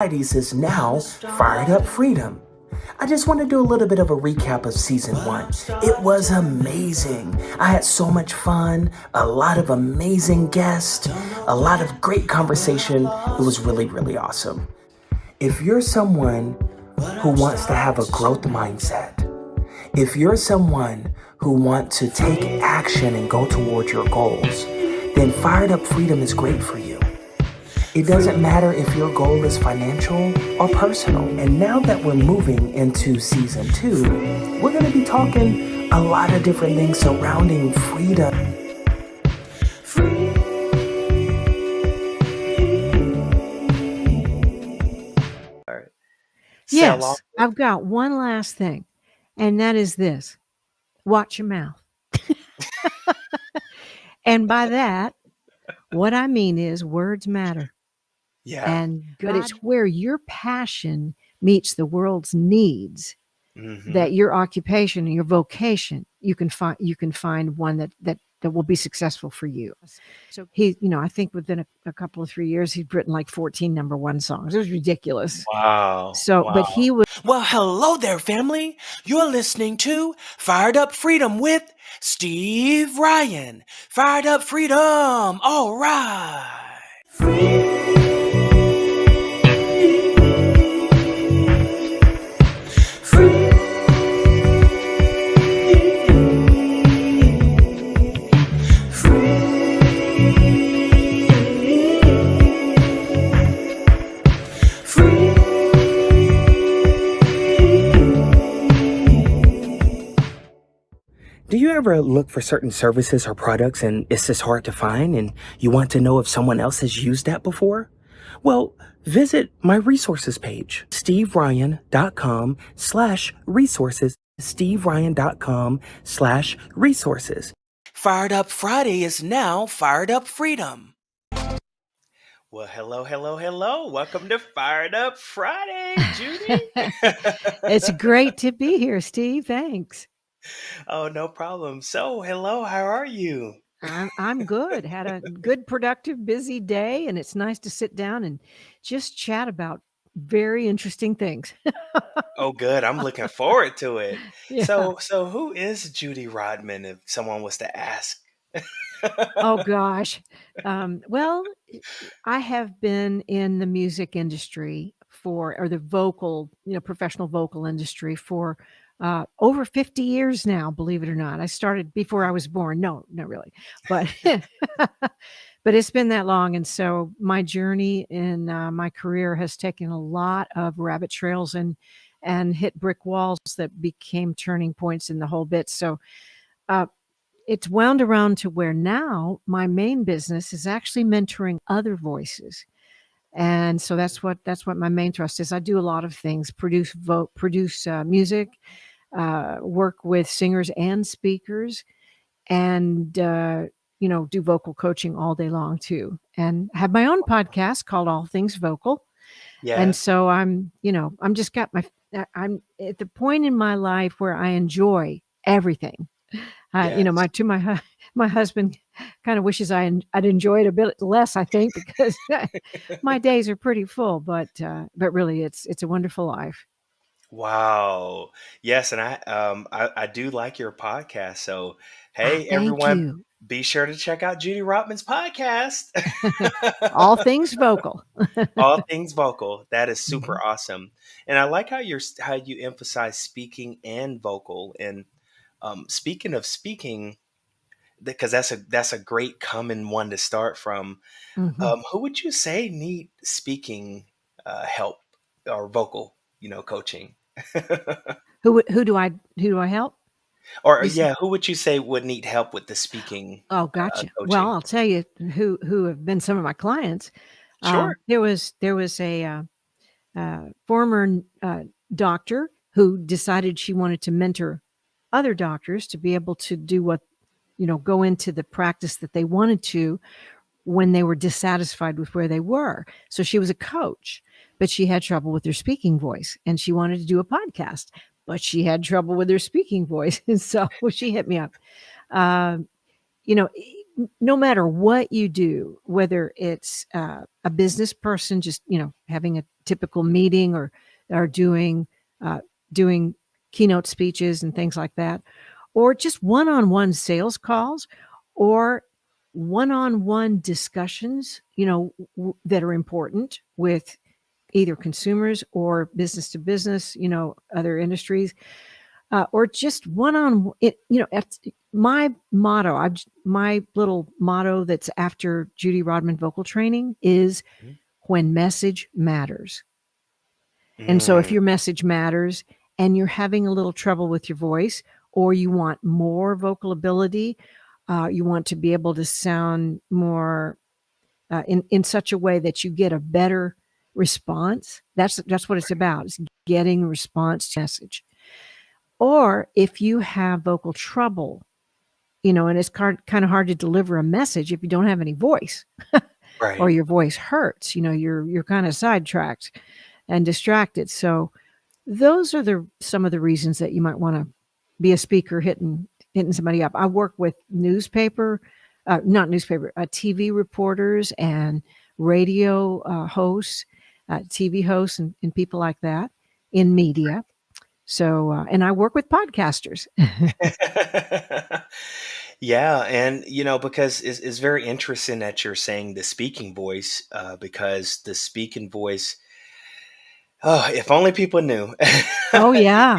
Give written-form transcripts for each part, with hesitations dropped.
Is now Fired Up Freedom. I just want to do a little bit of a recap of season 1. It was amazing. I had so much fun, a lot of amazing guests, a lot of great conversation. It was really, really awesome. If you're someone who wants to have a growth mindset, if you're someone who wants to take action and go toward your goals, then Fired Up Freedom is great for you. It doesn't matter if your goal is financial or personal. And now that we're moving into season 2, we're going to be talking a lot of different things surrounding freedom. All right. Yes, I've got one last thing, and that is this. Watch your mouth. And by that, what I mean is words matter. Yeah. But it's where your passion meets the world's needs, that your occupation and your vocation, you can find one that will be successful for you. So I think within a couple of 3 years, he'd written like 14 #1 songs. It was ridiculous. Wow. But he was. Well, hello there, family. You're listening to Fired Up Freedom with Steve Ryan. Fired Up Freedom. All right. Do you ever look for certain services or products and it's just hard to find and you want to know if someone else has used that before? Well, visit my resources page, steveryan.com/resources, steveryan.com/resources. Fired Up Friday is now Fired Up Freedom. Well, hello. Welcome to Fired Up Friday, Judy. It's great to be here, Steve. Thanks. Oh, no problem. So, hello, how are you? I'm good. Had a good, productive, busy day, and it's nice to sit down and just chat about very interesting things. Oh, good. I'm looking forward to it. Yeah. So who is Judy Rodman if someone was to ask? Oh gosh. Well, I have been in the music industry or the vocal, professional vocal industry for over 50 years now, believe it or not. I started before I was born. No, not really. But but it's been that long. And so my journey in my career has taken a lot of rabbit trails and hit brick walls that became turning points in the whole bit. So it's wound around to where now my main business is actually mentoring other voices. And so that's what my main thrust is. I do a lot of things, produce music, work with singers and speakers, and do vocal coaching all day long too, and have my own podcast called All Things Vocal. Yeah. And so I'm at the point in my life where I enjoy everything. Yes. My husband kind of wishes I'd enjoy it a bit less, I think, because my days are pretty full, but really it's a wonderful life. Wow. Yes, and I do like your podcast. So, hey, Thank everyone, you. be sure to check out Judy Rodman's podcast. All Things Vocal. All Things Vocal. That is super awesome. And I like how you emphasize speaking and vocal. And speaking of speaking, because that's a great common one to start from. Who would you say need speaking help or vocal, coaching? Who do I help? Or who would you say would need help with the speaking Oh, gotcha. coaching? Well, I'll tell you who have been some of my clients. Sure. There was a former doctor who decided she wanted to mentor other doctors to be able to do what, go into the practice that they wanted to when they were dissatisfied with where they were. So she was a coach, but she had trouble with her speaking voice, and she wanted to do a podcast, but she had trouble with her speaking voice. And so she hit me up. no matter what you do, whether it's a business person just having a typical meeting, or doing keynote speeches and things like that, or just one-on-one sales calls, or one-on-one discussions, that are important with either consumers or business to business, other industries, or just one-on it. My motto, my little motto that's after Judy Rodman vocal training is when message matters. And so if your message matters and you're having a little trouble with your voice, or you want more vocal ability, you want to be able to sound more in such a way that you get a better response. That's what it's about. It's getting a response to message. Or if you have vocal trouble, and it's kind of hard to deliver a message if you don't have any voice, Right. or your voice hurts, you're kind of sidetracked and distracted. So those are some of the reasons that you might want to be a speaker hitting somebody up. I work with TV reporters and radio hosts, TV hosts, and people like that in media. So, and I work with podcasters. Yeah, and because it's very interesting that you're saying the speaking voice, because the speaking voice, oh, if only people knew. Oh yeah.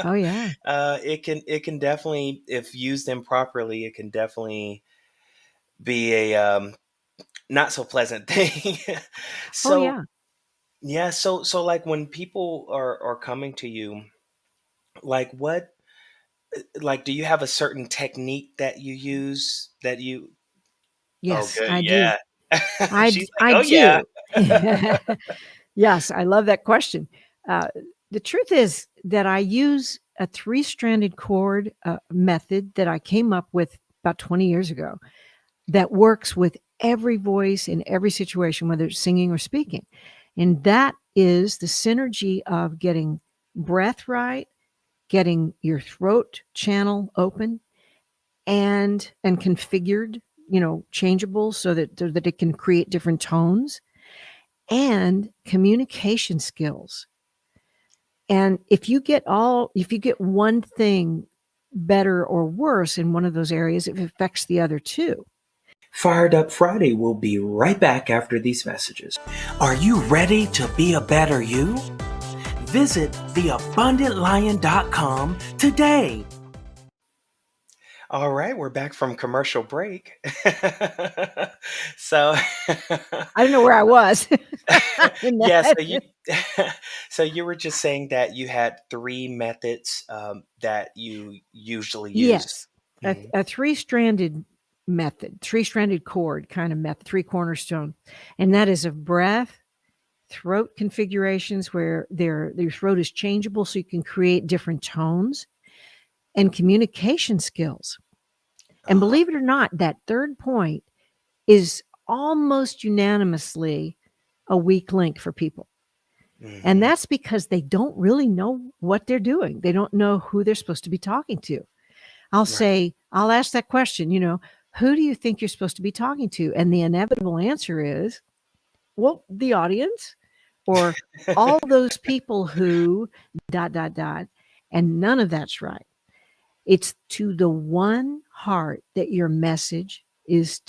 Oh yeah. It can definitely, if used improperly, it can definitely be a not so pleasant thing. Oh So yeah. yeah, so like when people are coming to you, like what, like do you have a certain technique that you use that you? Oh, Yes, good, I do. yeah. She's like, I oh yeah. do. Yes, I love that question. Uh, the truth is that I use a three-stranded chord method that I came up with about 20 years ago that works with every voice in every situation, whether it's singing or speaking. And that is the synergy of getting breath right, getting your throat channel open and configured, changeable so that it can create different tones, and communication skills. And if you get one thing better or worse in one of those areas, it affects the other too. Fired Up Friday will be right back after these messages. Are you ready to be a better you? Visit theabundantlion.com today. All right, we're back from commercial break. So I don't know where I was. yeah, so you were just saying that you had three methods that you usually use. Yes, Mhm. a three-stranded method, three-stranded chord kind of method, three cornerstone, and that is of breath, throat configurations where their throat is changeable so you can create different tones, and communication skills. And believe it or not, that third point is almost unanimously a weak link for people. And Mhm. that's because they don't really know what they're doing. They don't know who they're supposed to be talking to. Right. I'll ask that question, who do you think you're supposed to be talking to? And the inevitable answer is, well, the audience, or all those people who ... And none of that's right. It's to the one heart that your message is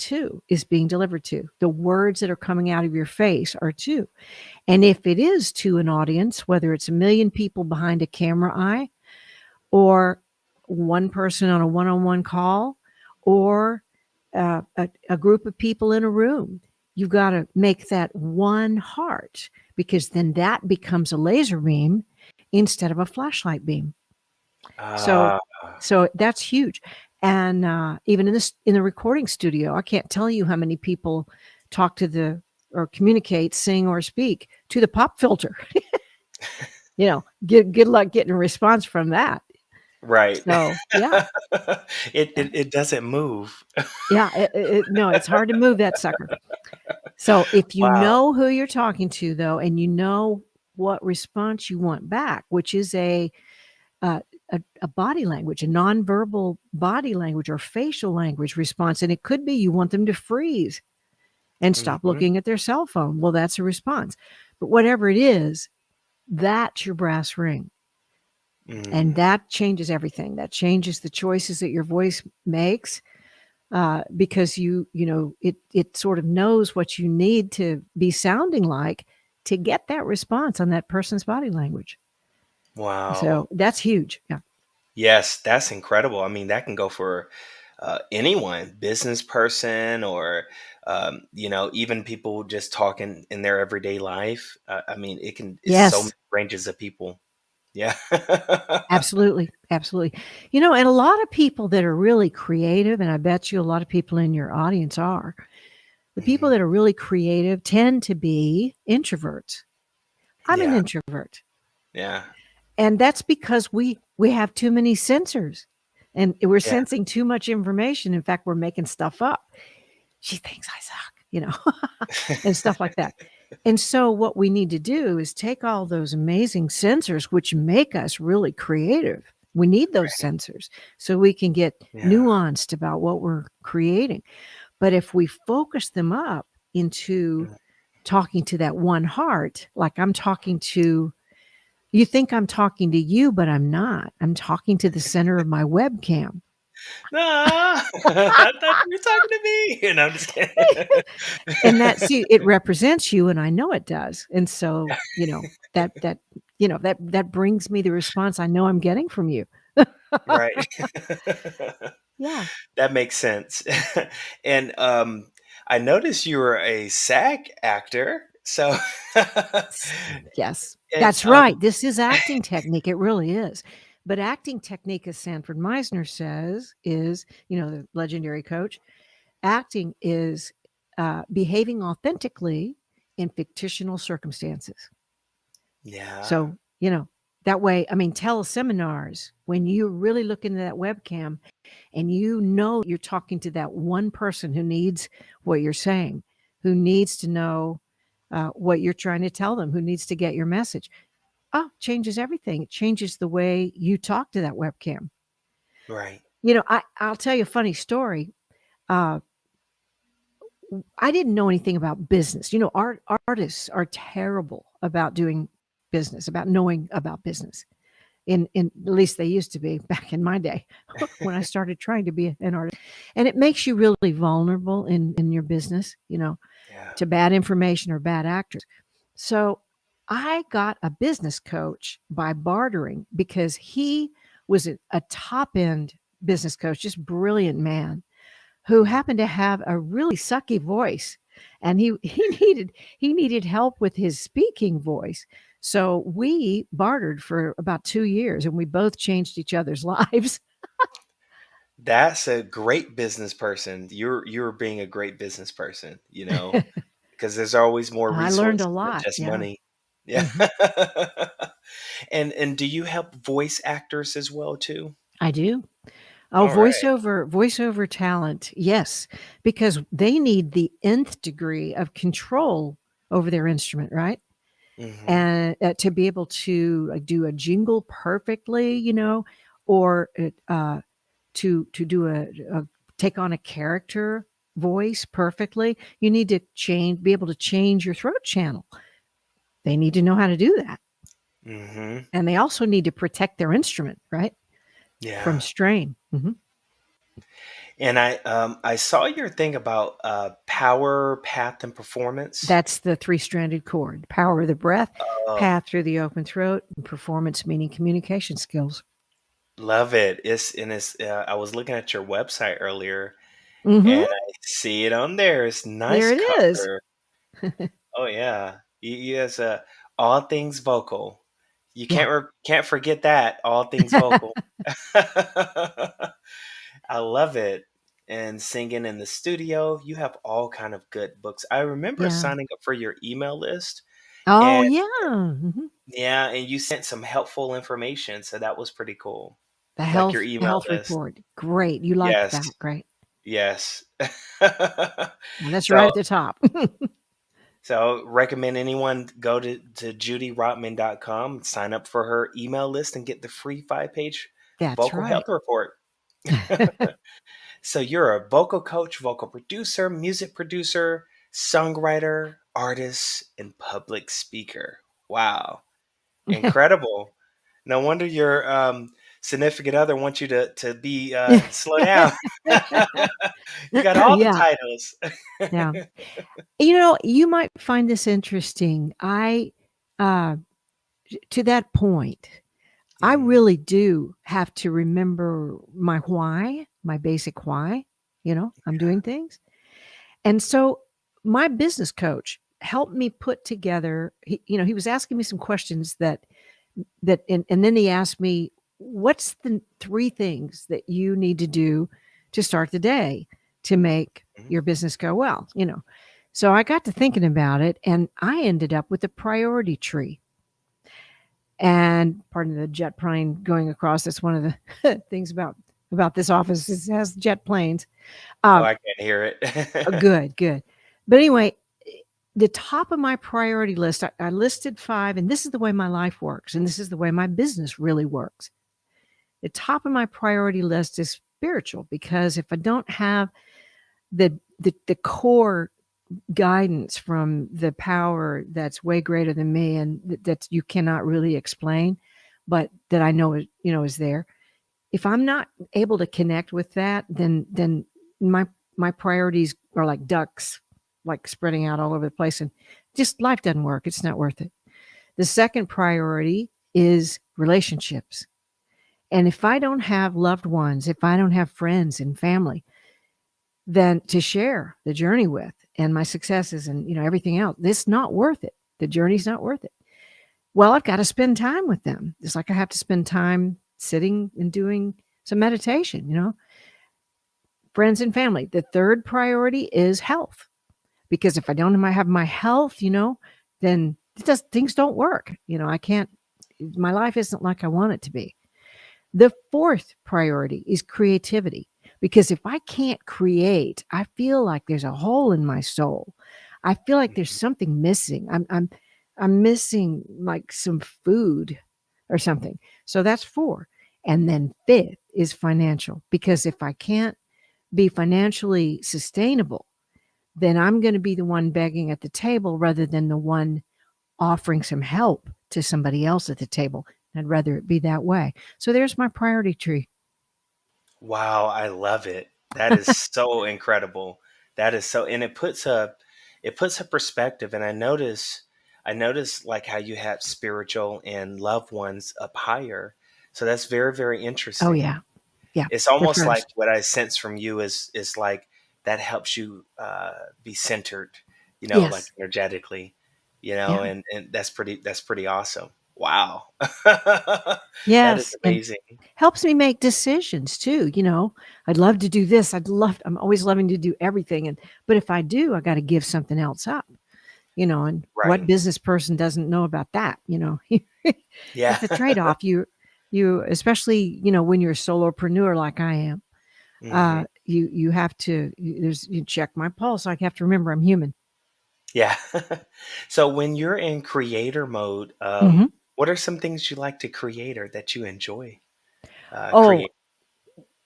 being delivered to. The words that are coming out of your face are to. And if it is to an audience, whether it's a million people behind a camera eye, or one person on a one-on-one call, or a group of people in a room, you've got to make that one heart, because then that becomes a laser beam instead of a flashlight beam. So Ah, that's huge. And even in the recording studio, I can't tell you how many people talk to or communicate, sing or speak to the pop filter. Good luck getting a response from that. right. So yeah, It doesn't move. yeah. No, it's hard to move that sucker. So if you Wow. know who you're talking to, though, and you know what response you want back, which is a a body language, a nonverbal body language or facial language response. And it could be you want them to freeze and stop Mm-hmm. looking at their cell phone. Well, that's a response. But whatever it is, that's your brass ring. And that changes everything. That changes the choices that your voice makes, because it sort of knows what you need to be sounding like to get that response on that person's body language. Wow. So that's huge. Yeah. Yes, that's incredible. I mean, that can go for anyone, business person, or even people just talking in their everyday life. I mean, it's so many Yes, ranges of people. Yeah. absolutely. Absolutely. And a lot of people that are really creative, and I bet you a lot of people in your audience are, the people Mhm. that are really creative tend to be introverts. I'm an Yeah. introvert. Yeah. And that's because we have too many sensors and we're Yeah. sensing too much information. In fact, we're making stuff up. She thinks I suck, and stuff like that. And so what we need to do is take all those amazing sensors, which make us really creative. We need those Right. sensors so we can get Yeah. nuanced about what we're creating. But if we focus them up into Mm. talking to that one heart, like you think I'm talking to you, but I'm not. I'm talking to the center of my webcam. Nah, I thought you were talking to me. And I'm just kidding. And it represents you, and I know it does. And so, that brings me the response I know I'm getting from you. Right. Yeah. That makes sense. And I noticed you were a SAG actor. So Yes, and that's right. This is acting technique. It really is. But acting technique, as Sanford Meisner says, is, the legendary coach, acting is behaving authentically in fictional circumstances. yeah. So, that way, I mean, teleseminars, when you really look into that webcam and you're talking to that one person who needs what you're saying, who needs to know what you're trying to tell them, who needs to get your message. Oh, changes everything. It changes the way you talk to that webcam. Right. I'll tell you a funny story. Uh, I didn't know anything about business. Artists are terrible about doing business, about knowing about business. In at least they used to be back in my day when I started trying to be an artist. And it makes you really vulnerable in your business, Yeah. to bad information or bad actors. So I got a business coach by bartering because he was a top end business coach, just brilliant man who happened to have a really sucky voice, and he needed help with his speaking voice. So we bartered for about 2 years, and we both changed each other's lives. That's a great business person. You're being a great business person, because there's always more I learned a resources than lot. just Yeah. money. Yeah. Mhm. And do you help voice actors as well too? I do. Oh, All right. voiceover talent. Yes, because they need the nth degree of control over their instrument, right? Mm-hmm. And to be able to do a jingle perfectly, or to do a take on a character voice perfectly, you need to be able to change your throat channel. They need to know how to do that. Mm-hmm. And they also need to protect their instrument, right? From Yeah. strain. Mhm. And I saw your thing about power, path, and performance. That's the three-stranded cord. Power of the breath, Oh, path through the open throat, and performance meaning communication skills. love it. I was looking at your website earlier Mhm. and I see it on there. It's There nice it is. cover. Oh yeah. He has all things vocal. You Yeah. can't forget that. All things vocal. I love it. And singing in the studio. You have all kind of good books. I remember Yeah. signing up for your email list. Oh, And yeah. Mhm. yeah, and you sent some helpful information, so that was pretty cool. The Like your health email health list. report. Great. You liked Yes, that. Great. yes. Well, that's right So at the top. so recommend anyone go to judyrodman.com, sign up for her email list and get the free 5-page That's Vocal right. health report. So you're a vocal coach, vocal producer, music producer, songwriter, artist, and public speaker. Wow. Incredible. No wonder your significant other wants you to be slow down. You got all the Yeah, titles. yeah. You might find this interesting. Uh, to that point, I Mhm. really do have to remember my why, my basic why. I'm doing things. And so my business coach helped me put together, he was asking me some questions and then he asked me, what's the three things that you need to do to start the day to make Mhm. your business go well? So I got to thinking about it and I ended up with a priority tree. And pardon the jet plane going across. That's one of the things about this office. It has jet planes. Oh, Um, I can't hear it. good, good. But anyway, the top of my priority list, I listed 5, and this is the way my life works, and this is the way my business really works. The top of my priority list is spiritual, because if I don't have the core guidance from the power that's way greater than me and that you cannot really explain, but that I know is there. If I'm not able to connect with that, then my priorities are like ducks, like spreading out all over the place, and just life doesn't work. It's not worth it. The second priority is relationships. And if I don't have loved ones, if I don't have friends and family, then to share the journey with and my successes and everything else, it's not worth it. The journey's not worth it. Well, I've got to spend time with them. It's like I have to spend time sitting and doing some meditation. Friends and family. The third priority is health, because if I don't have my health, then things don't work. I can't. My life isn't like I want it to be. The fourth priority is creativity, because if I can't create, I feel like there's a hole in my soul. I feel like there's Mhm. something missing. I'm missing like some food or something. So that's 4. And then fifth is financial, because if I can't be financially sustainable, then I'm going to be the one begging at the table rather than the one offering some help to somebody else at the table. I'd rather it be that way. So there's my priority tree. Wow, I love it. That is so incredible. That is so, and it puts a perspective. And I notice like how you have spiritual and loved ones up higher. So that's very, very Oh, interesting. yeah. Yeah. It's They're almost like first. what I sense from you is like that helps you be centered, like Yes. energetically, Yeah. and that's pretty awesome. Wow. That is Yes. And amazing. helps me make decisions too. I'd love to do this. I'm always loving to do everything. But if I do, I got to give something else up, and what Right. business person doesn't know about that? Yeah. It's a trade-off. You, especially, when you're a solopreneur like I am, Hmm. you have to, you check my pulse. I have to remember I'm human. Yeah. So when you're in creator mode, Hmm. what are some things you like to create or that you enjoy Oh, create?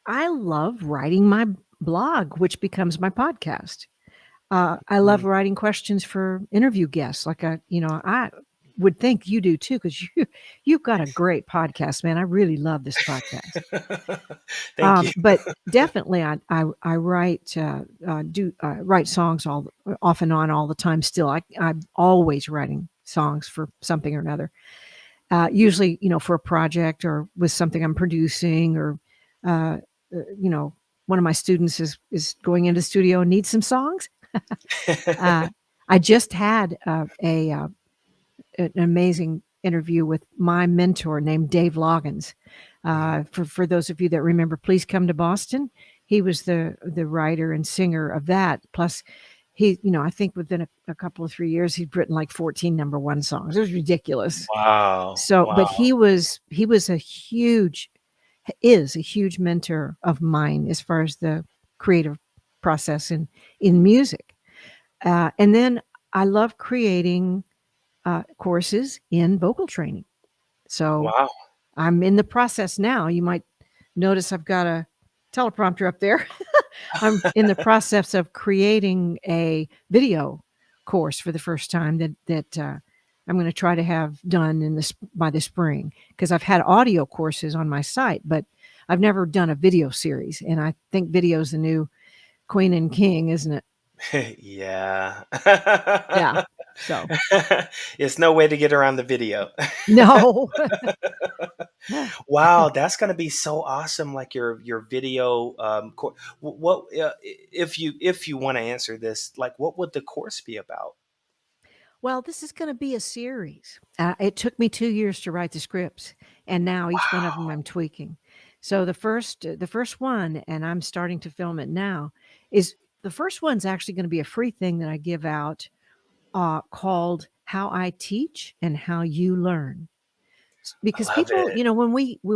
I love writing my blog, which becomes my podcast. I love Mm. writing questions for interview guests. Like I would think you do too, because you've got a great podcast, man. I really love this podcast. Thank you. But definitely, I write write songs all off and on all the time. Still, I'm always writing songs for something or another. Usually, for a project or with something I'm producing, or uh, one of my students is going into the studio and needs some songs. Uh, I just had an amazing interview with my mentor named Dave Loggins. Mhm. For those of you that remember, Please Come to Boston. He was the writer and singer of that. Plus, I think within a couple of 3 years, he'd written like 14 number one songs. It was ridiculous. Wow. So, but Wow. he was is a huge mentor of mine as far as the creative process in music. And then I love creating courses in vocal training. So Wow. I'm in the process now. You might notice I've got a teleprompter up there. I'm in the process of creating a video course for the first time that I'm going to try to have done by the spring, because I've had audio courses on my site, but I've never done a video series. And I think video is the new queen and king, isn't it? Yeah. Yeah. So It's no way to get around the video. no. Wow, that's gonna be so awesome! Like your video. What if you want to answer this? Like, what would the course be about? Well, this is going to be a series. It took me 2 years to write the scripts, and now each one of them Wow. I'm tweaking. So the first one, and I'm starting to film it now, is the first one's actually going to be a free thing that I give out, called "How I Teach and How You Learn." I Because love people, it. when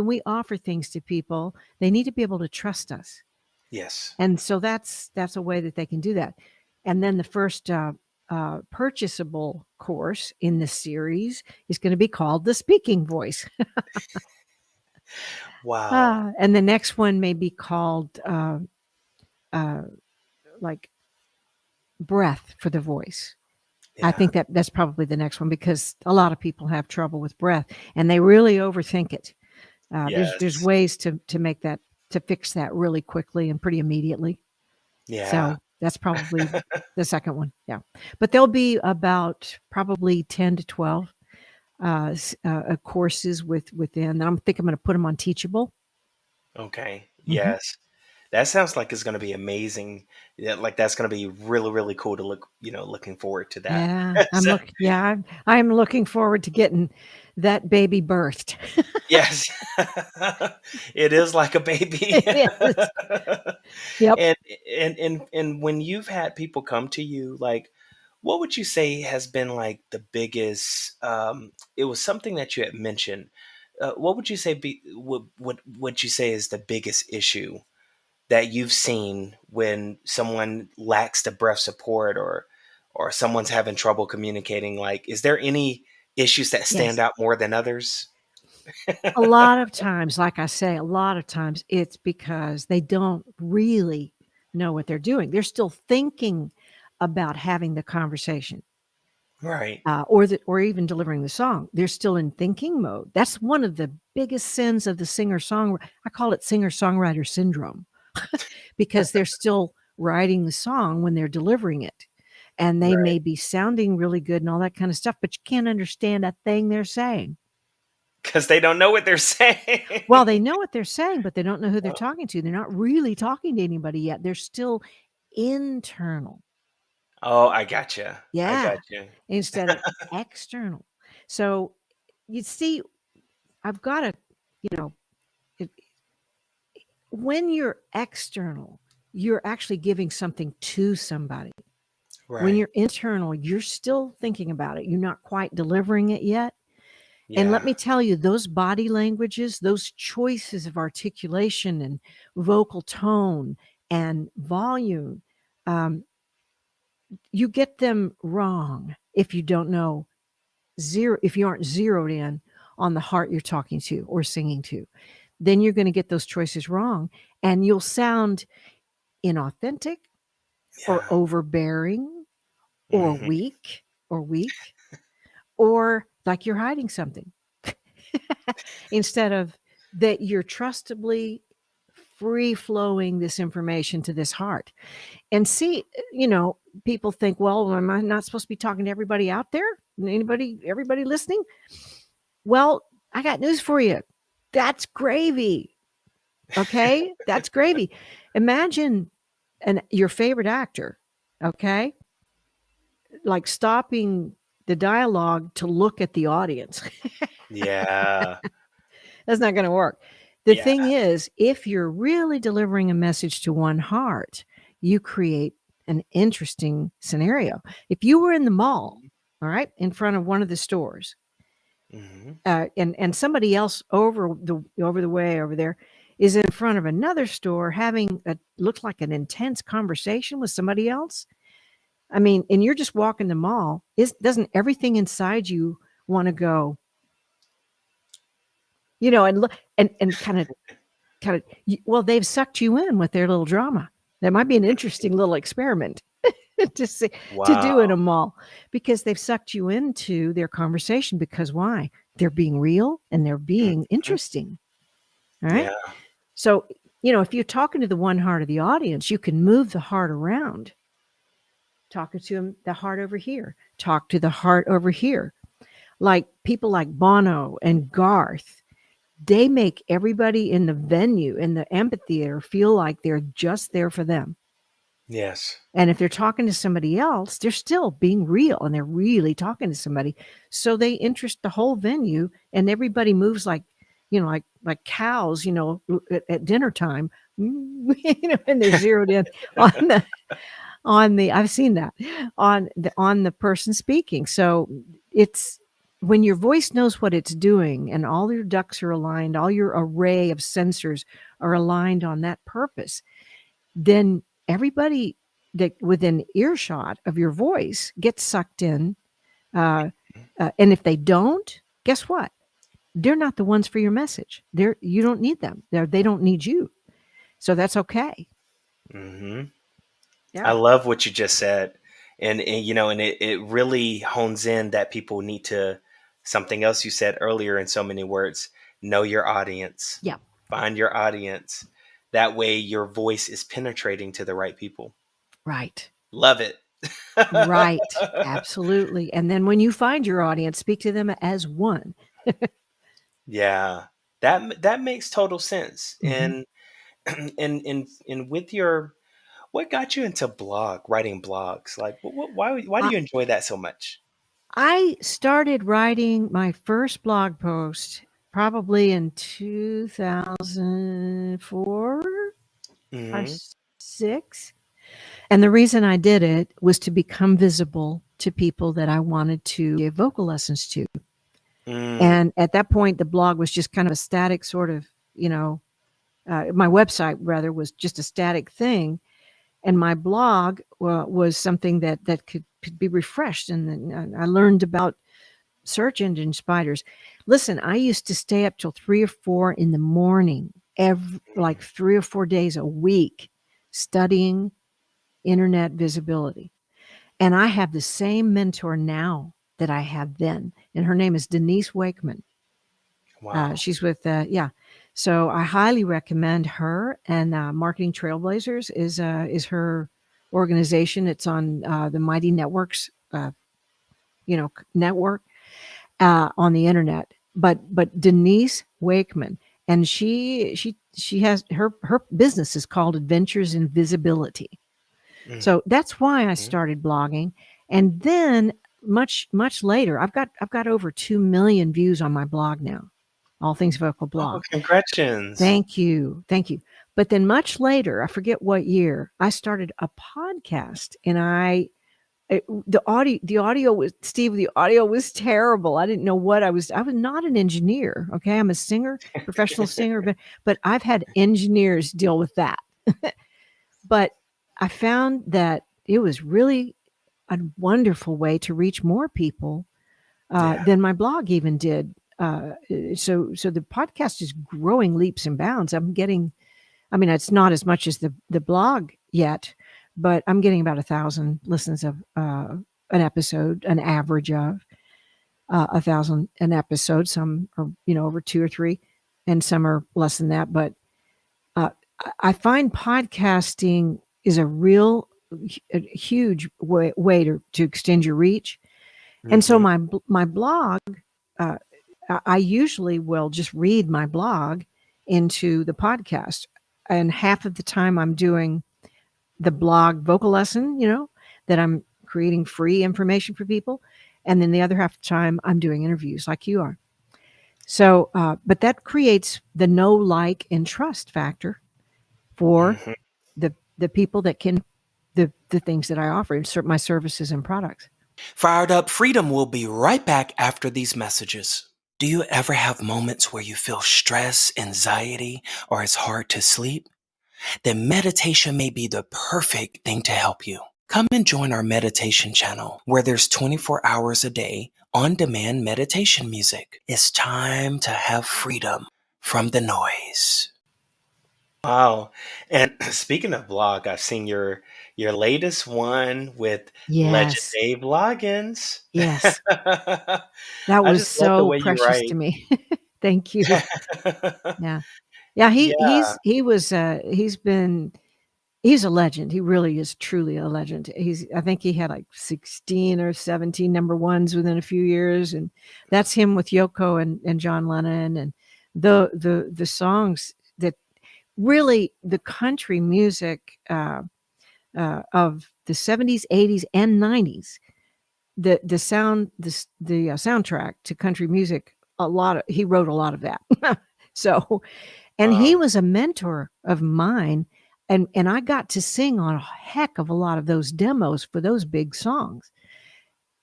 we offer things to people, they need to be able to trust us. Yes. And so that's a way that they can do that. And then the first purchasable course in this series is going to be called The Speaking Voice. Wow. And the next one may be called like Breath for the Voice. I Yeah. think that's probably the next one, because a lot of people have trouble with breath and they really overthink it. There's Yes. ways to make that, to fix that really quickly and pretty immediately. Yeah. So that's probably the second one. Yeah. But there'll be about probably 10 to 12 courses within. I think I'm going to put them on Teachable. Okay. Mm-hmm. Yes. That sounds like it's going to be amazing. Yeah, like that's going to be really, really cool to looking forward to that. Yeah, I'm looking forward to getting that baby birthed. Yes. It is like a baby. It is. Yep. And when you've had people come to you, like, what would you say has been like the biggest, it was something that you had mentioned. What would you say what you say is the biggest issue that you've seen when someone lacks the breath support, or someone's having trouble communicating? Like, is there any issues that stand Yes. out more than others? A lot of times, like I say, a lot of times it's because they don't really know what they're doing. They're still thinking about having the conversation, Right. or even delivering the song. They're still in thinking mode. That's one of the biggest sins of the singer-songwriter. I call it singer-songwriter syndrome, because they're still writing the song when they're delivering it. And they Right. may be sounding really good and all that kind of stuff, but you can't understand a thing they're saying. Because they don't know what they're saying. Well, they know what they're saying, but they don't know who they're talking to. They're not really talking to anybody yet. They're still internal. Oh, I gotcha. I Yeah. gotcha. Instead of external. So you see, I've got to, it, when you're external, you're actually giving something to somebody. When Right. you're internal, you're still thinking about it. You're not quite delivering it yet. And let Yeah. me tell you, those body languages, those choices of articulation and vocal tone and volume, you get them wrong if you don't know if you aren't zeroed in on the heart you're talking to or singing to. Then you're going to get those choices wrong, and you'll sound inauthentic or Yeah. overbearing or Mhm. weak or like you're hiding something. Instead of that you're trustably free flowing this information to this heart. And see, people think, well, am I not supposed to be talking to everybody out there? Everybody listening? Well, I got news for you. That's gravy. Okay? That's gravy. Imagine your favorite actor, okay? Like stopping the dialogue to look at the audience. Yeah. That's not going to work. The Yeah. thing is, if you're really delivering a message to one heart, you create an interesting scenario. If you were in the mall, all right, in front of one of the stores, Mhm. and somebody else over the way over there is in front of another store having looks like an intense conversation with somebody else. I mean, and you're just walking the mall. Doesn't everything inside you want to go, and look and kind kind of, well, they've sucked you in with their little drama. That might be an interesting little experiment to see, to do in Wow. a mall, because they've sucked you into their conversation. Because why? They're being real and they're being Mhm. interesting. All right. Yeah. So, if you're talking to the one heart of the audience, you can move the heart around. Talking to them, the heart over here. Talk to the heart over here. Like people like Bono and Garth, they make everybody in the venue, in the amphitheater, feel like they're just there for them. Yes. And if they're talking to somebody else, they're still being real and they're really talking to somebody. So they interest the whole venue, and everybody moves like, like cows, at dinner time, and they're zeroed in on the I've seen that on the person speaking. So it's when your voice knows what it's doing and all your ducks are aligned, all your array of sensors are aligned on that purpose, then everybody that within earshot of your voice gets sucked in. And if they don't, guess what? They're not the ones for your message. You don't need them. They don't need you. So that's okay. Hmm. Yeah. I love what you just said. And it really hones in that people need to, something else you said earlier in so many words, know your audience, Yeah. find your audience. That way your voice is penetrating to the right people. Right. Love it. Right. Absolutely. And then when you find your audience, speak to them as one. Yeah. That makes total sense. Mhm. And with your, what got you into writing blogs? Like, why do I you enjoy that so much? I started writing my first blog post probably in 2004 or Hmm. 6. And the reason I did it was to become visible to people that I wanted to give vocal lessons to. Mm, And at that point, the blog was just kind of a static sort of, my website rather was just a static thing. And my blog was something that could be refreshed. And then I learned about search engine spiders. Listen, I used to stay up till 3 or 4 in the morning, like 3 or 4 days a week, studying internet visibility. And I have the same mentor now that I had then. And her name is Denise Wakeman. wow. She's with, yeah. So I highly recommend her. And Marketing Trailblazers is her organization. It's on the Mighty Networks, network on the internet. But Denise Wakeman, and she has her business is called Adventures in Visibility. Mm, So that's why I mhm. started blogging. And then much later, I've got over 2 million views on my blog now. All Things Vocal Oh, blog. congratulations. Thank you. Thank you. But then much later, I forget what year, I started a podcast, and the audio was, Steve, the audio was terrible. I didn't know what I was not an engineer. Okay. I'm a singer, professional singer, but I've had engineers deal with that. But I found that it was really a wonderful way to reach more people Yeah. than my blog even did. So the podcast is growing leaps and bounds. It's not as much as the blog yet, but I'm getting about 1,000 listens of an episode, an average of 1,000 an episode. Some are over 2 or 3, and some are less than that. But uh, I find podcasting is a real a huge way to extend your reach. And so Hmm. my blog, uh, I usually will just read my blog into the podcast, and half of the time I'm doing the blog vocal lesson, that I'm creating free information for people, and then the other half of the time I'm doing interviews like you are. So, but that creates the know, like, and trust factor for Hmm. the people that can the things that I offer, my services and products. Fired Up Freedom will be right back after these messages. Do you ever have moments where you feel stress, anxiety, or it's hard to sleep? Then meditation may be the perfect thing to help you. Come and join our meditation channel where there's 24 hours a day on-demand meditation music. It's time to have freedom from the noise. Wow. And speaking of blog, I've seen your latest one with Legend Yes. Dave Loggins. Yes. I That was just love the so way you precious to write. me. Thank you. Yeah. Yeah, Yeah. he's a legend. He really is truly a legend. I think he had like 16 or 17 number ones within a few years, and that's him with Yoko and John Lennon, and the songs that really the country music of the 70s, 80s, and 90s. The soundtrack to country music. He wrote a lot of that. So, and he Wow. was a mentor of mine, and I got to sing on a heck of a lot of those demos for those big songs.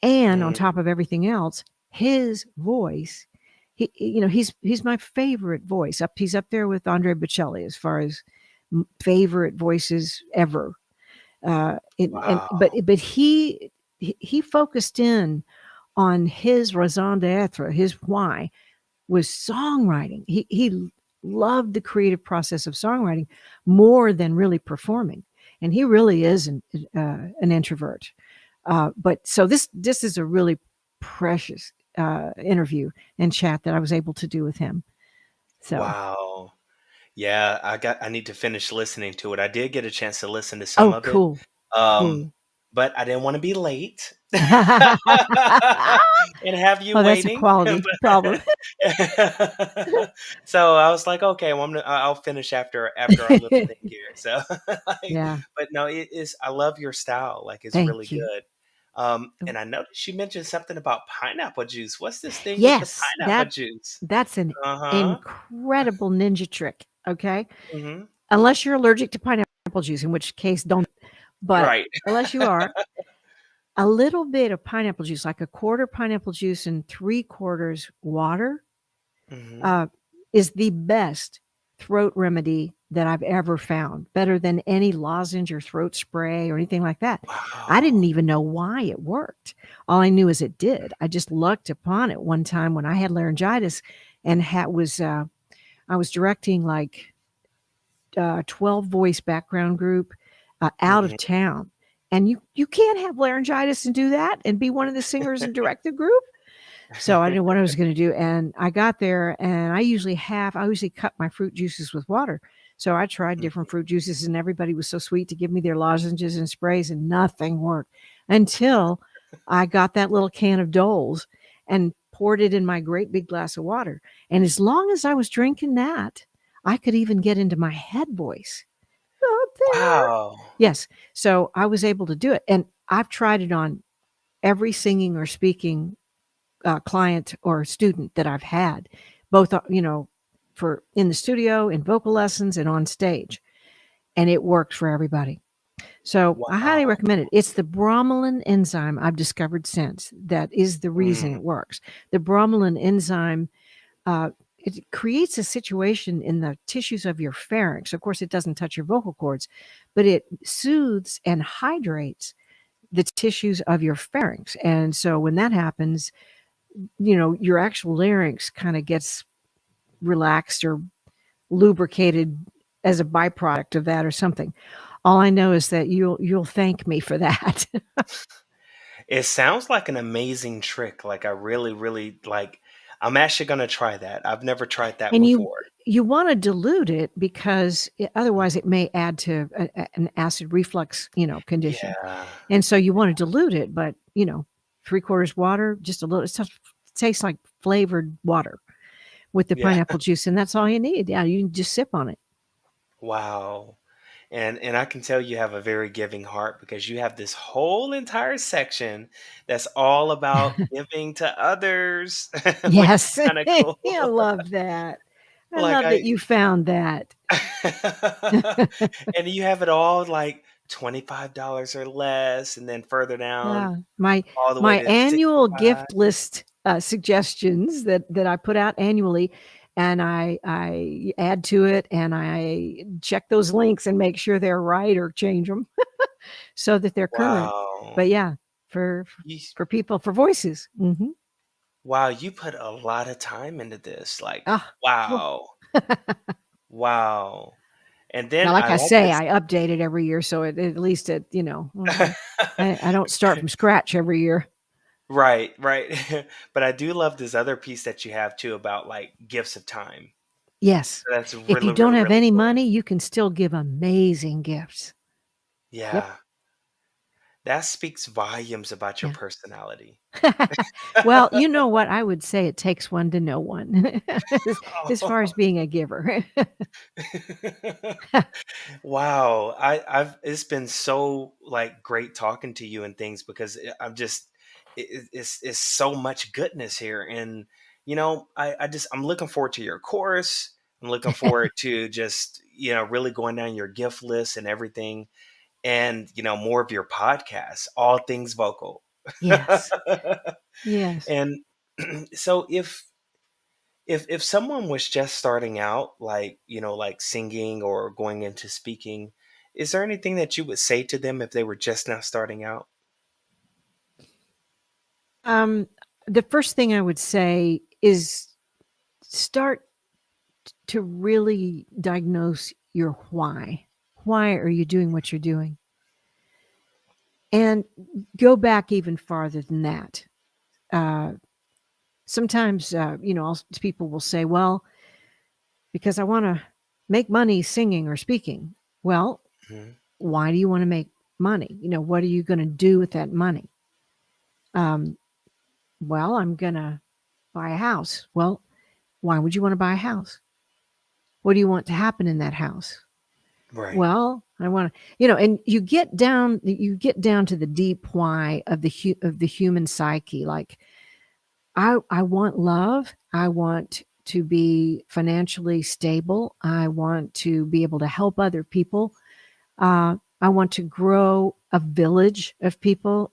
And on Mm, top of everything else, his voice, he's my favorite voice. He's up there with Andre Bocelli as far as favorite voices ever. wow. But he focused in on his raison d'être, his why was songwriting. He loved the creative process of songwriting more than really performing, and he really is an introvert. But so this is a really precious interview and chat that I was able to do with him. So, Wow. Yeah, I need to finish listening to it. I did get a chance to listen to some oh, of it. cool, Um, cool. but I didn't want to be late Oh, and have you that's a waiting. quality problem. So I was like, okay, well, I'll finish after our little thing here. So, like, Yeah, but no, it is. I love your style. Like, it's really thank you. good. And I noticed you mentioned something about pineapple juice. What's this thing with the Yes, pineapple juice? that's an Uh huh. incredible ninja trick, okay? Hmm. Unless you're allergic to pineapple juice, in which case don't. But Right. unless you are, a little bit of pineapple juice, like a quarter pineapple juice and 3/4 water, Hmm. uh, is the best throat remedy that I've ever found, better than any lozenge or throat spray or anything like that. I didn't Wow. even know why it worked. All I knew is it did. I just lucked upon it one time when I had laryngitis and I was directing like 12 voice background group out of Hmm. town. And you can't have laryngitis and do that and be one of the singers and direct the group. So I didn't know what I was going to do. And I got there and I usually cut my fruit juices with water. So I tried different fruit juices and everybody was so sweet to give me their lozenges and sprays and nothing worked until I got that little can of Dole's and poured it in my great big glass of water. And as long as I was drinking that, I could even get into my head voice. Up there. Wow. Yes. So I was able to do it. And I've tried it on every singing or speaking client or student that I've had, both, for in the studio, in vocal lessons, and on stage. And it worked for everybody. So I highly Wow. recommend it. It's the bromelain enzyme I've discovered since that is the reason Mm, it works. The bromelain enzyme uh, it creates a situation in the tissues of your pharynx. Of course, it doesn't touch your vocal cords, but it soothes and hydrates the tissues of your pharynx. And so when that happens, your actual larynx kind of gets relaxed or lubricated as a byproduct of that or something. All I know is that you'll thank me for that. it sounds like an amazing trick. Like I really, really like. I'm actually gonna try that. I've never tried that And you before. you want to dilute it because otherwise it may add to an acid reflux, condition. Yeah. And so you want to dilute it, but 3/4 water, just a little. It tastes like flavored water with the Yeah. pineapple juice, and that's all you need. Yeah, you can just sip on it. Wow. And I can tell you have a very giving heart because you have this whole entire section that's all about giving to others, which is Yes, kind of cool. I love that. I Like love that I you found that. and you have it all like $25 or less, and then further down Yeah, my all the way my to annual 65. gift list suggestions that I put out annually, and I add to it, and I check those links and make sure they're right or change them so that they're current. Wow. But yeah, for You, for people for voices. Hmm. wow, you put a lot of time into this. Like, Ah, well, wow. Wow. And Now, then like I I like say, this. I update it every year, so at least I don't start from scratch every year. Right, right. But I do love this other piece that you have too about like gifts of time. Yes. So that's If you really, don't really, have really any cool. money, you can still give amazing gifts. Yep. Yeah. That speaks volumes about your Yeah. personality. Well, you know what? I would say it takes one to know one as far as being a giver. Wow. I've it's been so like great talking to you and things because I'm just it's so much goodness here. And I'm looking forward to your course. I'm looking forward to just, really going down your gift list and everything, and more of your podcast, all things vocal. Yes. Yes. And so if someone was just starting out, like like singing or going into speaking, is there anything that you would say to them if they were just now starting out? Um, the first thing I would say is start to really diagnose your why. Why are you doing what you're doing? And go back even farther than that. Uh, Sometimes, people will say, well, because I want to make money singing or speaking. Well, Mhm. why do you want to make money? What are you going to do with that money? Um, well, I'm going to buy a house. Well, why would you want to buy a house? What do you want to happen in that house? Right. Well, I want to, and you get down to the deep why of the human psyche. Like, I want love. I want to be financially stable. I want to be able to help other people. I want to grow a village of people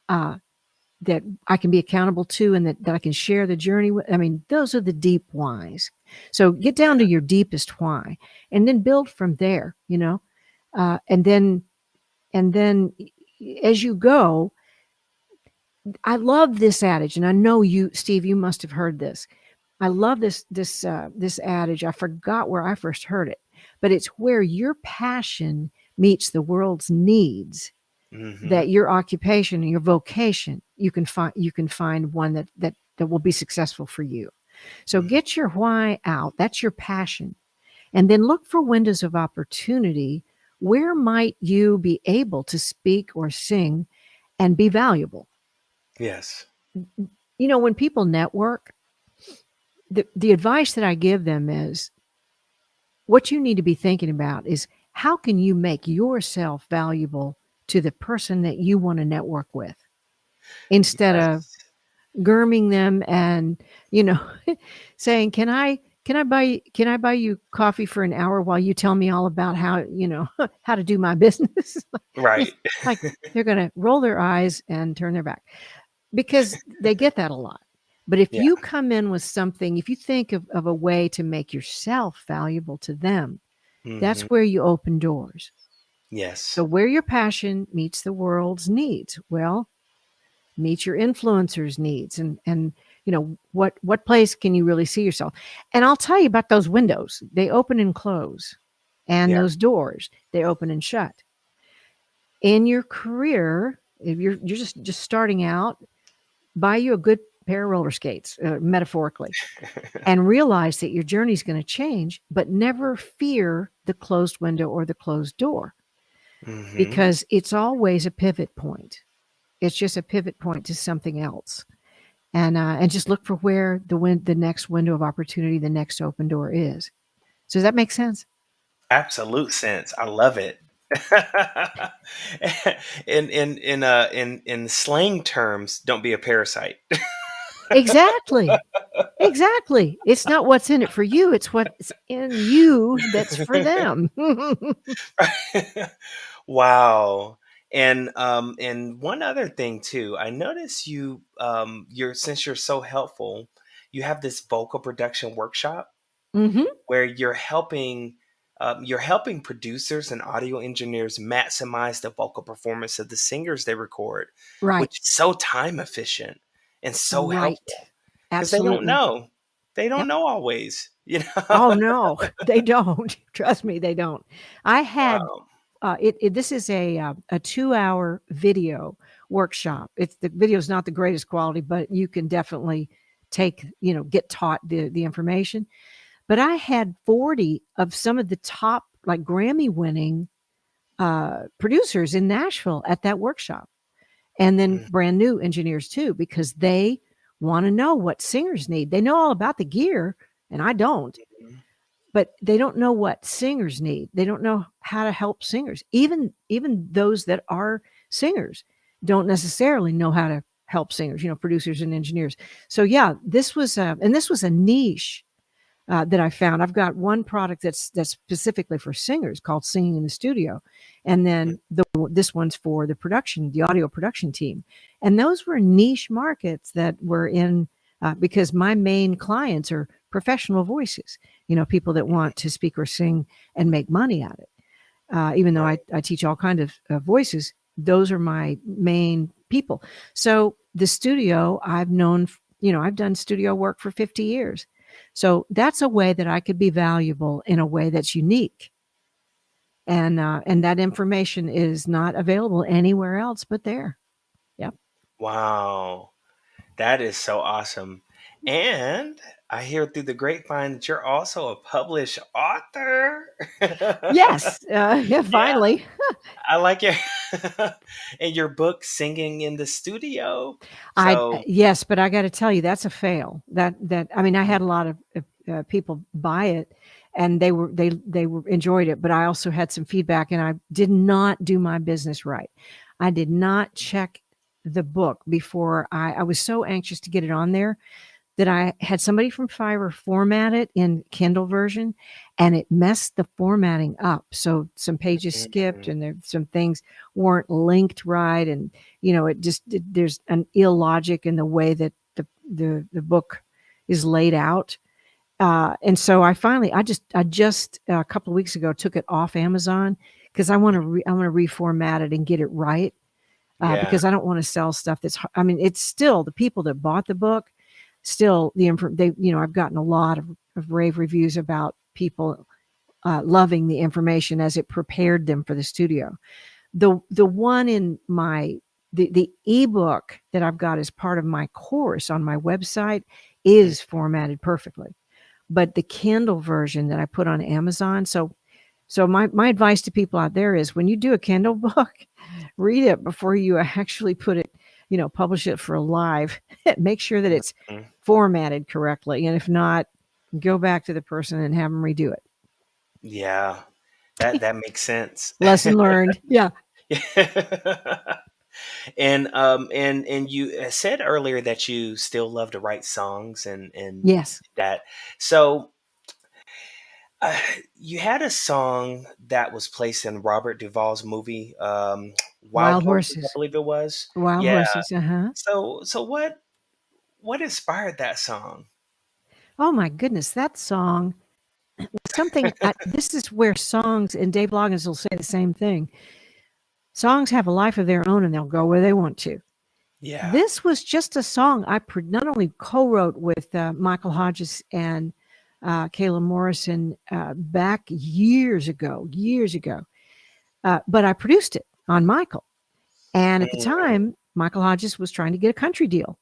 uh, that I can be accountable to, and that I can share the journey with. I mean, those are the deep whys. So get down to your deepest why, and then build from there. And then as you go, I love this adage, and I know you, Steve, you must have heard this. I love this adage. I forgot where I first heard it, but it's where your passion meets the world's needs, Hmm. that your occupation and your vocation, you can find one that will be successful for you. So Hmm. get your why out. That's your passion. And then look for windows of opportunity. Where might you be able to speak or sing and be valuable? Yes. When people network, the advice that I give them is, what you need to be thinking about is, how can you make yourself valuable to the person that you want to network with, instead of Yes. grooming them and you know saying, can I buy you coffee for an hour while you tell me all about how how to do my business? Right. It's like they're going to roll their eyes and turn their back, because they get that a lot. But if Yeah. you come in with something, if you think of a way to make yourself valuable to them, Hmm. that's where you open doors. So Yes. where your passion meets the world's needs, well, meet your influencers' needs, and what place can you really see yourself? And I'll tell you about those windows. They open and close, and Yeah. those doors, they open and shut. In your career, if you're just starting out, buy you a good pair of roller skates, metaphorically, and realize that your journey is going to change, but never fear the closed window or the closed door, Hmm. because it's always a pivot point. It's just a pivot point to something else. And just look for where the next window of opportunity, the next open door is. So does that make sense? Absolute sense. I love it. In slang terms, don't be a parasite. Exactly. Exactly. It's not what's in it for you, it's what's in you that's for them. Wow. And one other thing too, I notice you're since you're so helpful, you have this vocal production workshop Mhm. where you're helping producers and audio engineers maximize the vocal performance of the singers they record, Right. which is so time efficient and so Right. helpful because they don't Absolutely. know. They don't Yep. know always. You Oh know? no, they don't. Trust me, they don't. I had Wow. this is a 2-hour video workshop. It's the video is not the greatest quality, but you can definitely get taught the information. But I had 40 of some of the top like Grammy winning producers in Nashville at that workshop, and then Mm, brand new engineers too, because they want to know what singers need. They know all about the gear, and I don't, mhm. but they don't know what singers need. They don't know how to help singers. Even those that are singers don't necessarily know how to help singers, producers and engineers. So yeah, this was a niche that I found. I've got one product that's specifically for singers called Singing in the Studio, and Mm, then this one's for the audio production team. And those were niche markets that were in because my main clients are professional voices, people that want to speak or sing and make money at it. Even though right. I teach all kinds of voices, those are my main people. So the studio I've known, I've done studio work for 50 years. So that's a way that I could be valuable in a way that's unique. And that information is not available anywhere else but there. Yep. Wow. That is so awesome. And I hear through the grapevine that you're also a published author. Yes. Yeah, Yeah, finally. I like your and your book Singing in the Studio. I So, yes, but I got to tell you, that's a fail. I mean, I mm, had a lot of people buy it, and they were enjoyed it. But I also had some feedback, and I did not do my business right. I did not check the book before I was so anxious to get it on there that I had somebody from Fiverr format it in Kindle version, and it messed the formatting up. So some pages skipped, mm, and there some things weren't linked right, and there's an illogic in the way that the book is laid out. And so I just a couple of weeks ago took it off Amazon because I want to reformat it and get it right. yeah. Because I don't want to sell stuff I mean, it's still the people that bought the book, still I've gotten a lot of rave reviews about people loving the information as it prepared them for the studio. The one in the ebook that I've got as part of my course on my website Mm, is formatted perfectly, but the Kindle version that I put on Amazon. So my advice to people out there is when you do a Kindle book, read it before you actually put it, publish it for live. Make sure that it's mm. formatted correctly. And if not, go back to the person and have them redo it. Yeah. That makes sense. Lesson learned. Yeah. And you said earlier that you still love to write songs and Yes. that. So uh, you had a song that was placed in Robert Duvall's movie, Wild Wild Horses, I horses. believe it was. Wild Yeah. horses. Uh-huh. So what inspired that song? Oh my goodness. That song this is where songs, and Dave Loggins will say the same thing. Songs have a life of their own and they'll go where they want to. Yeah. This was just a song I not only co-wrote with Michael Hodges and Kayla Morrison back years ago, but I produced it on Michael. And at the Mm, time, Michael Hodges was trying to get a country deal.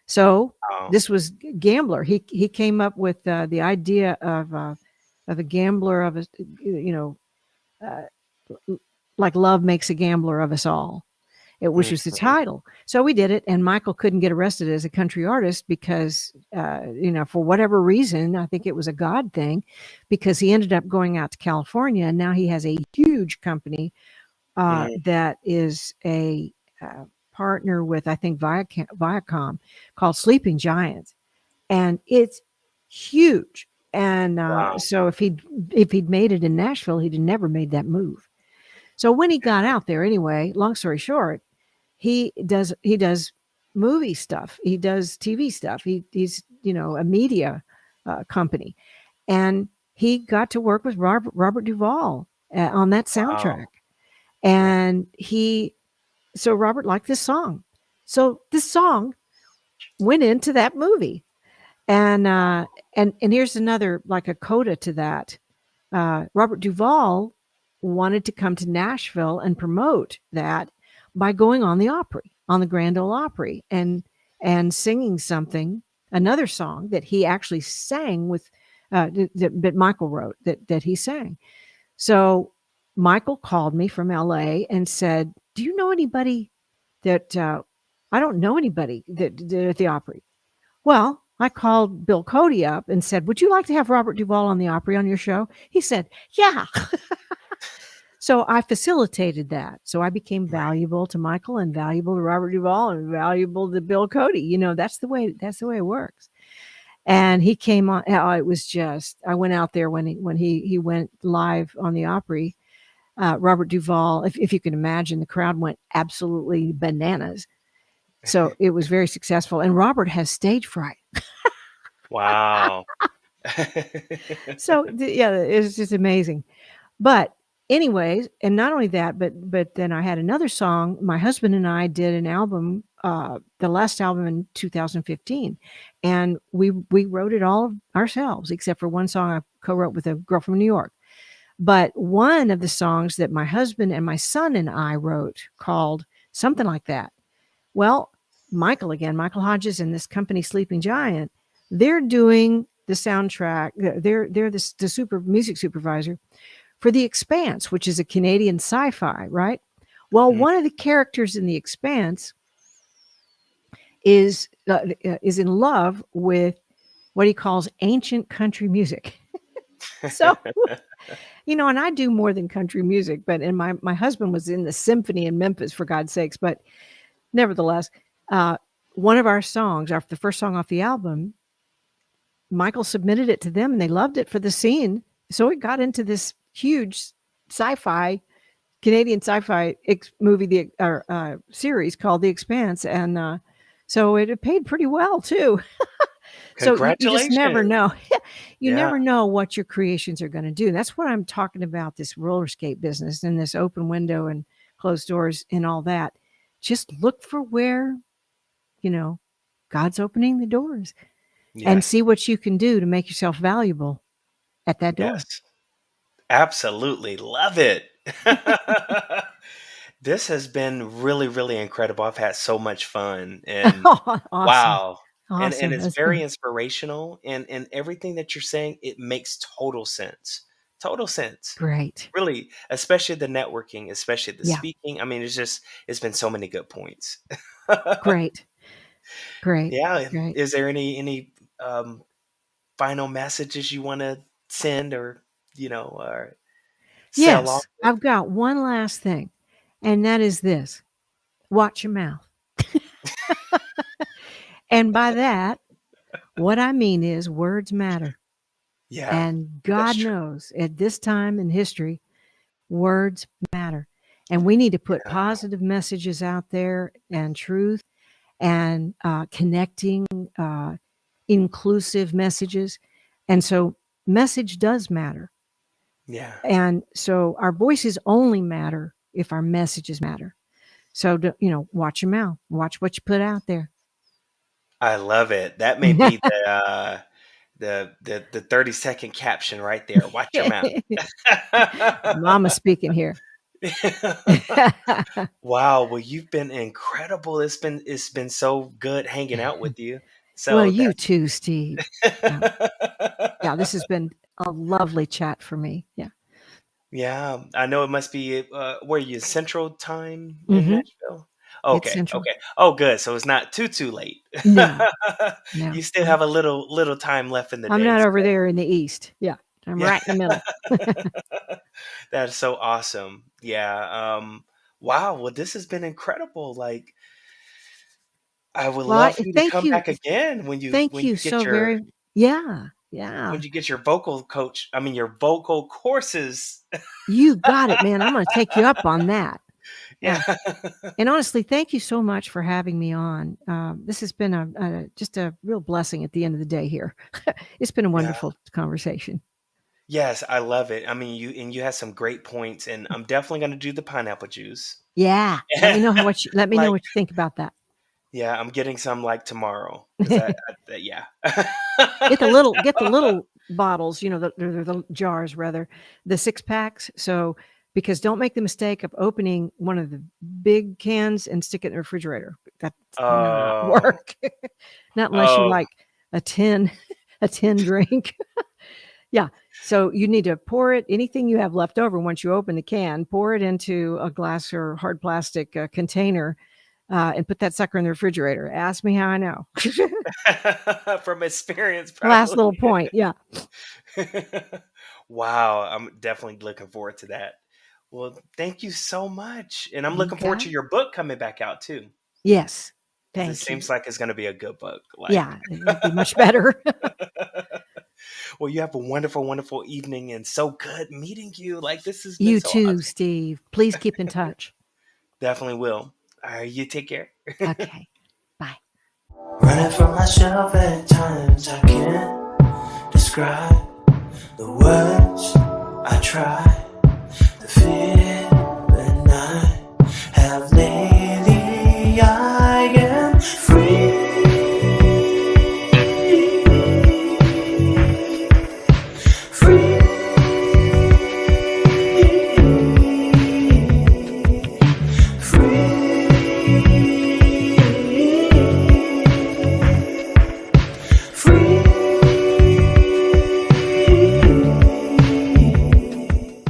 So oh, this was Gambler. He came up with the idea of a gambler of a, you know, uh, like love makes a gambler of us all, which was the mhm, title. So we did it, and Michael couldn't get arrested as a country artist because, for whatever reason, I think it was a God thing, because he ended up going out to California, and now he has a huge company mm, that is a partner with, I think, Viacom, called Sleeping Giants, and it's huge. And wow. so if he'd made it in Nashville, he'd have never made that move. So when he got out there, anyway, long story short, he does movie stuff. He does TV stuff. He's a media company, and he got to work with Robert Duvall on that Wow. soundtrack. Yeah. And so Robert liked this song. So this song went into that movie. And here's another, like a coda to that. Robert Duvall wanted to come to Nashville and promote that by going on the Opry, on the Grand Ole Opry, and singing another song that he actually sang with, that Michael wrote, that he sang. So Michael called me from LA and said, "Do you know anybody that I don't know anybody that at the Opry?" Well, I called Bill Cody up and said, "Would you like to have Robert Duvall on the Opry on your show?" He said, "Yeah." So I facilitated that. So I became valuable to Michael and valuable to Robert Duvall and valuable to Bill Cody. That's the way it works. And he came on. It was just, I went out there when he went live on the Opry. Robert Duvall, if you can imagine, the crowd went absolutely bananas. So it was very successful. And Robert has stage fright. Wow. So yeah, it's just amazing. But anyways, and not only that, but then I had another song. My husband and I did an album, the last album in 2015, and we wrote it all ourselves, except for one song I co-wrote with a girl from New York. But one of the songs that my husband and my son and I wrote, called something like that. Well, Michael Hodges and this company, Sleeping Giant, they're doing the soundtrack. They're the super music supervisor for The Expanse, which is a Canadian sci-fi, right? Well, one of the characters in The Expanse is in love with what he calls ancient country music. So, and I do more than country music, and my husband was in the symphony in Memphis, for God's sakes. But nevertheless, one of our songs, the first song off the album, Michael submitted it to them and they loved it for the scene. So it got into this huge Canadian sci-fi movie, series called The Expanse. And so it paid pretty well too. So you just never know. You never know what your creations are going to do. That's what I'm talking about, this roller skate business and this open window and closed doors and all that. Just look for where, God's opening the doors, and see what you can do to make yourself valuable at that door. Yes. Absolutely. Love it. This has been really, really incredible. I've had so much fun, and Awesome. wow. Awesome. And it's very inspirational, and everything that you're saying, it makes total sense. Total sense. Great. Really, especially the networking, especially the speaking. I mean, it's been so many good points. Great. Yeah. Great. Is there any final messages you want to send, or or sell off? Yes, I've got one last thing, and that is this: watch your mouth. And by that, what I mean is words matter. Yeah. And God knows at this time in history, words matter. And we need to put positive messages out there, and truth, and connecting, inclusive messages. And so message does matter. Yeah. And so our voices only matter if our messages matter. So, watch your mouth, watch what you put out there. I love it. That may be the 30-second caption right there. Watch your mouth. Mama speaking here. Wow. Well, you've been incredible. It's been so good hanging out with you. So well, you too, Steve. Yeah, this has been a lovely chat for me. Yeah. Yeah, I know it must be. Where are you, Central Time in Nashville? Okay. Okay. Oh, good. So it's not too late. No. You still have a little time left in the day. I'm not over there in the East. Yeah. I'm right in the middle. That's so awesome. Yeah. Wow. Well, this has been incredible. Like, I would love for you to come back again when you Thank when you you get so your very. Yeah. Yeah. when you get your vocal coach. I mean, your vocal courses. You got it, man. I'm going to take you up on that. Yeah. And honestly, thank you so much for having me on. This has been just a real blessing at the end of the day here. It's been a wonderful conversation. Yes, I love it. I mean, you had some great points, and I'm definitely going to do the pineapple juice. Yeah. Let me know what you Like, think about that. Yeah, I'm getting some like tomorrow. 'Cause yeah. Get the little bottles, the jars rather, the 6-packs. So, because don't make the mistake of opening one of the big cans and stick it in the refrigerator. That's not Oh, work. Not unless you oh, like a tin, a tin drink. Yeah. So you need to pour it, anything you have left over once you open the can, pour it into a glass or hard plastic container and put that sucker in the refrigerator. Ask me how I know. from experience, Last little probably. point. Yeah. Wow, I'm definitely looking forward to that. Well, thank you so much. And I'm You looking forward got to it. your book coming back out too, Yes. because it Thank you. seems like it's going to be a good book. Like, Yeah. It'll be much better. well, you have a wonderful, wonderful evening and so good meeting you. Like, this has been You so too, awesome. Steve. Please keep in touch. Definitely will. All right, you take care. Okay. Bye. Running from myself at times I can't describe the words I try.